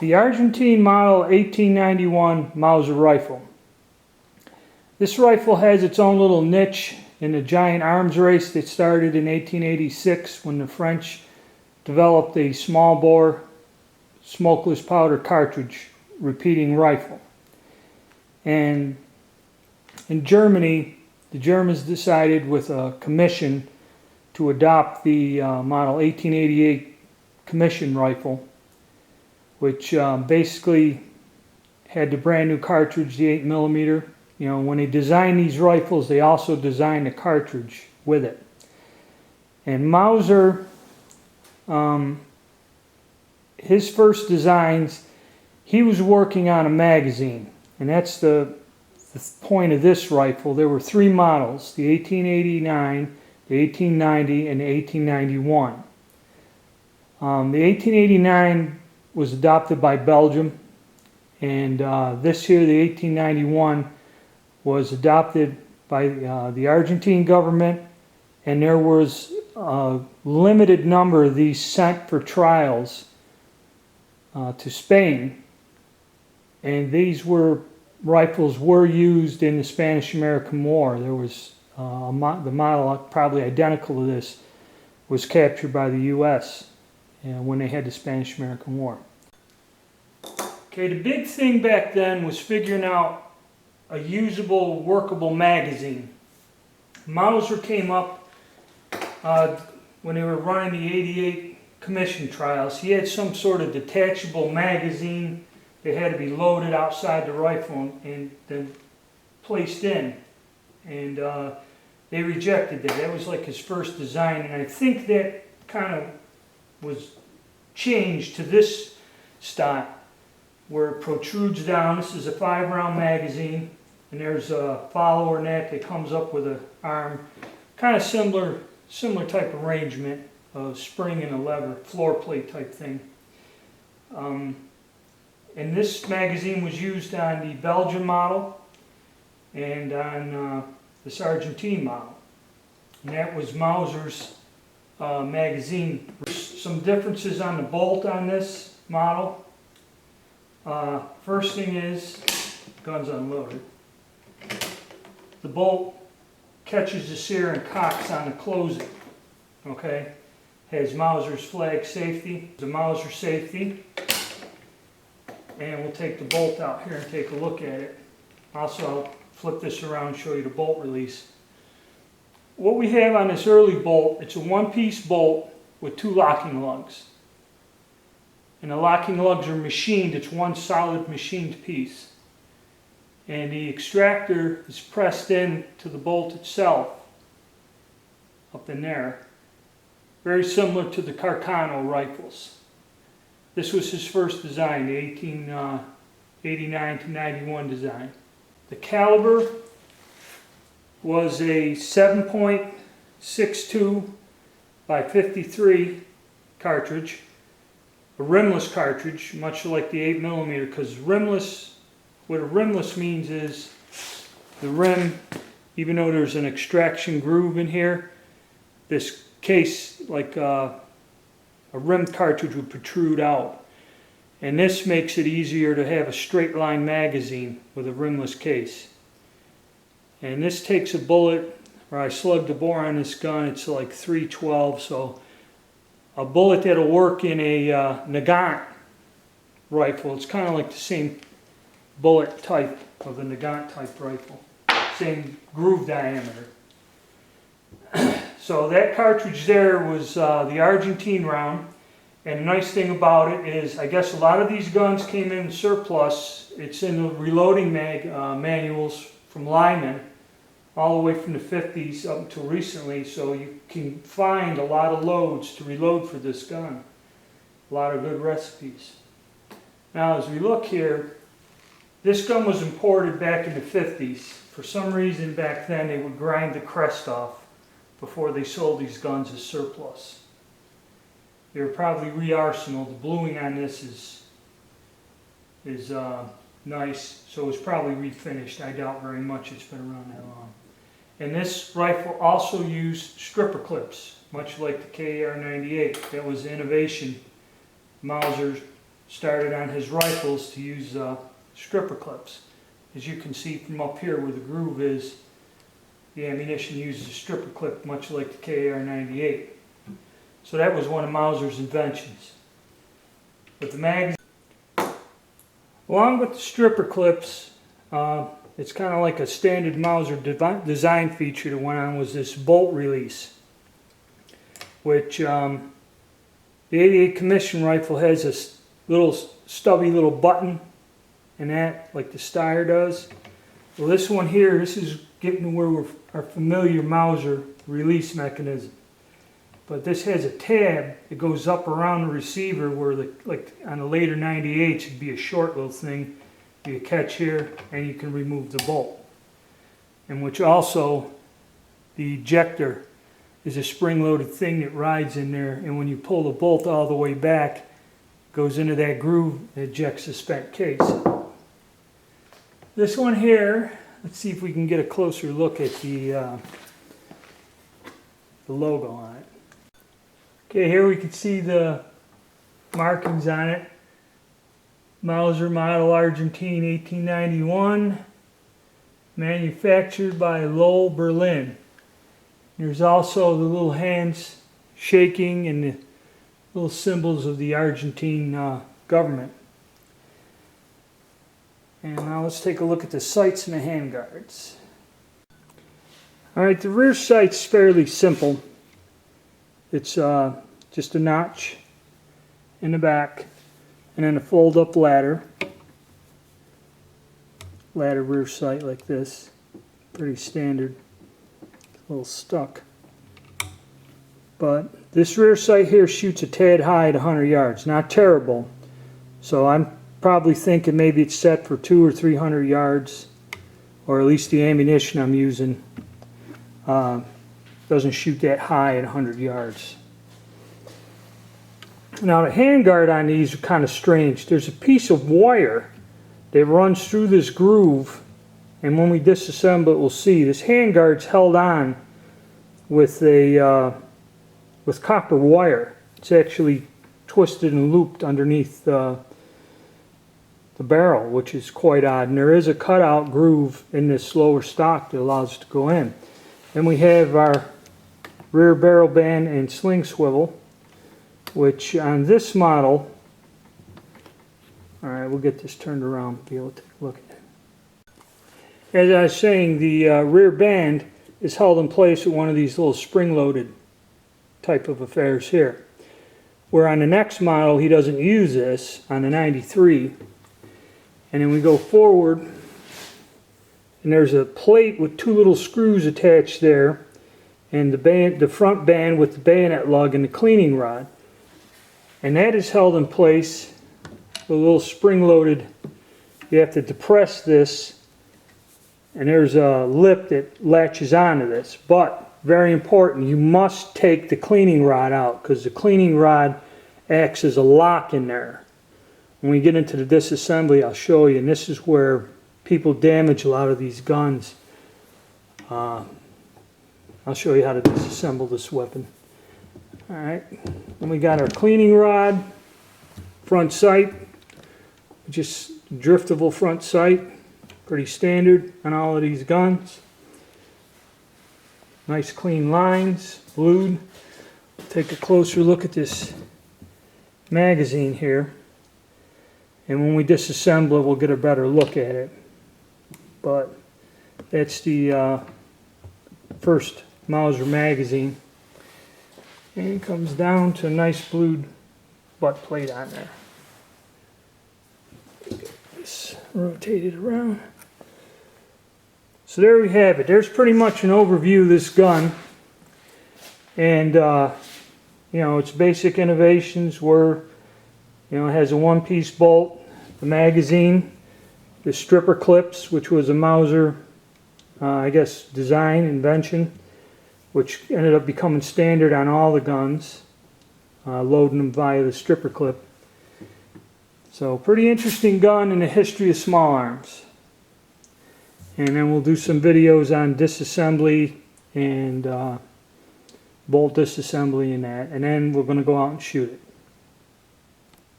The Argentine model 1891 Mauser rifle. This rifle has its own little niche in the giant arms race that started in 1886 when the French developed a small bore smokeless powder cartridge repeating rifle. And in Germany, the Germans decided with a commission to adopt the model 1888 commission rifle, which basically had the brand new cartridge, the 8mm. You know, when they designed these rifles, they also designed the cartridge with it. And Mauser, his first designs, he was working on a magazine, and that's the point of this rifle. There were three models: the 1889, the 1890, and the 1891. The 1889 was adopted by Belgium, and this year the 1891 was adopted by the Argentine government, and there was a limited number of these sent for trials to Spain, and these rifles were used in the Spanish-American War. There was the model, probably identical to this, was captured by the U.S. When they had the Spanish-American War. Okay, the big thing back then was figuring out a usable, workable magazine. Mauser came up when they were running the 88 commission trials. He had some sort of detachable magazine that had to be loaded outside the rifle and then placed in. And they rejected that. That was like his first design, and I think that kind of was changed to this stock where it protrudes down. This is a 5-round magazine, and there's a follower neck that comes up with an arm. Kind of similar type arrangement of spring and a lever, floor plate type thing. And this magazine was used on the Belgian model and on this Argentine model. And that was Mauser's magazine. Some differences on the bolt on this model. First thing is, gun's unloaded. The bolt catches the sear and cocks on the closing. Okay, has Mauser's flag safety, the Mauser safety, and we'll take the bolt out here and take a look at it. Also, I'll flip this around and show you the bolt release. What we have on this early bolt, it's a one-piece bolt with two locking lugs. And the locking lugs are machined. It's one solid machined piece. And the extractor is pressed in to the bolt itself, up in there. Very similar to the Carcano rifles. This was his first design, the 1889 to 91 design. The caliber was a 7.62 by 53 cartridge, a rimless cartridge, much like the 8mm, because rimless, what a rimless means is the rim, even though there's an extraction groove in here, this case, like a rimmed cartridge, would protrude out. And this makes it easier to have a straight line magazine with a rimless case. And this takes a bullet, where I slugged the bore on this gun, it's like 312, so a bullet that'll work in a Nagant rifle. It's kind of like the same bullet type of a Nagant type rifle. Same groove diameter. So that cartridge there was the Argentine round. And the nice thing about it is, I guess a lot of these guns came in surplus. It's in the reloading manuals from Lyman, all the way from the 50s up until recently, so you can find a lot of loads to reload for this gun. A lot of good recipes. Now as we look here, this gun was imported back in the 50s. For some reason back then they would grind the crest off before they sold these guns as surplus. They were probably re-arsenal. The bluing on this is nice, so it's probably refinished. I doubt very much it's been around that long. And this rifle also used stripper clips, much like the KAR-98. That was the innovation Mauser started on his rifles to use stripper clips. As you can see from up here where the groove is, the ammunition uses a stripper clip much like the KR-98. So that was one of Mauser's inventions. With the magazine, along with the stripper clips, it's kind of like a standard Mauser design feature that went on was this bolt release, which the 88 Commission rifle has a little stubby little button in that, like the Steyr does. Well, this one here, this is getting to where we're our familiar Mauser release mechanism. But this has a tab that goes up around the receiver where, like on the later 98s, it'd be a short little thing. You catch here and you can remove the bolt. And which also, the ejector is a spring-loaded thing that rides in there, and when you pull the bolt all the way back, it goes into that groove and ejects the spent case. This one here, let's see if we can get a closer look at the logo on it. Okay, here we can see the markings on it. Mauser model Argentine 1891, manufactured by Lowell, Berlin. There's also the little hands shaking and the little symbols of the Argentine government. And now let's take a look at the sights and the handguards. Alright, the rear sight's fairly simple. It's just a notch in the back and then a fold-up ladder. Ladder rear sight like this. Pretty standard. A little stuck. But this rear sight here shoots a tad high at 100 yards. Not terrible. So I'm probably thinking maybe it's set for 200 or 300 yards, or at least the ammunition I'm using doesn't shoot that high at 100 yards. Now the handguard on these are kind of strange. There's a piece of wire that runs through this groove, and when we disassemble it we'll see this handguard's held on with with copper wire. It's actually twisted and looped underneath the barrel, which is quite odd, and there is a cutout groove in this lower stock that allows it to go in. Then we have our rear barrel band and sling swivel, which on this model, alright, we'll get this turned around to be able to take a look at it. As I was saying, the rear band is held in place with one of these little spring-loaded type of affairs here. Where on the next model he doesn't use this, on the 93. And then we go forward, and there's a plate with two little screws attached there, and the front band with the bayonet lug and the cleaning rod. And that is held in place with a little spring-loaded. You have to depress this, and there's a lip that latches onto this. But, very important, you must take the cleaning rod out, because the cleaning rod acts as a lock in there. When we get into the disassembly, I'll show you, and this is where people damage a lot of these guns. I'll show you how to disassemble this weapon. Alright, then we got our cleaning rod, front sight, just driftable front sight, pretty standard on all of these guns. Nice clean lines, blued. Take a closer look at this magazine here. And when we disassemble it, we'll get a better look at it. But that's the first Mauser magazine. And it comes down to a nice blued butt plate on there. Get this rotated around. So there we have it. There's pretty much an overview of this gun. And, you know, its basic innovations were, you know, it has a one-piece bolt, the magazine, the stripper clips, which was a Mauser, I guess, design, invention, which ended up becoming standard on all the guns, loading them via the stripper clip. So, pretty interesting gun in the history of small arms. And then we'll do some videos on disassembly and bolt disassembly and that. And then we're going to go out and shoot it.